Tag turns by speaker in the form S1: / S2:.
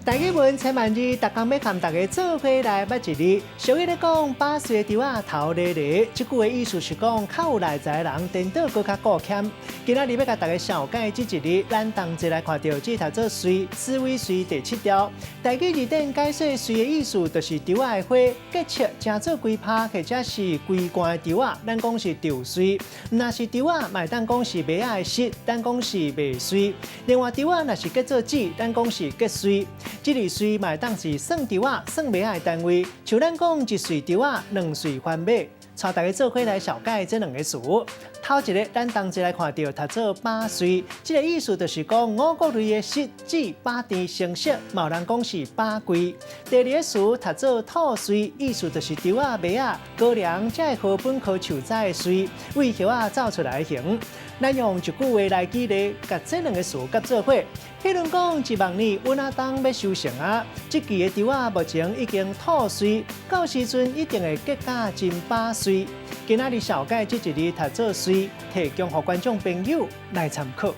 S1: 大家问千万字，逐工要和大家做伙来捌一字。俗语咧讲，把水的稻头咧咧，这句的意思是讲，较有内在的人，颠倒搁较顾谦。今仔日要甲大家小解这一字，咱同齐来看到这读做水，思维水第7条。大家字典解说水的意思，就是稻的花结切，成做规拍，或者是规罐的稻咱讲是稻水。若是稻嘛当讲是麦仔的实，咱讲是麦水。另外稻若是结做籽，咱讲是结水。这类水嘛当是算稻算麦的单位，像咱讲一穗稻2穗番麦。带大家做伙来小解这2个词。头一个，咱同齐来看到读做把水，这个意思就是讲5谷类的实籽把甜成熟，嘛有人讲是把贵。第2个词读做吐水，意思就是稻麦高粱才会禾本可树栽的水，为叶走出来的形。咱用一句话来举例，甲这2个词夹做伙。迄轮讲1万年阮当要收成啊，这期的稻目前已经吐水，到时阵一定会结果真把水。今仔日小解这一字读做水，提供给观众朋友来参考。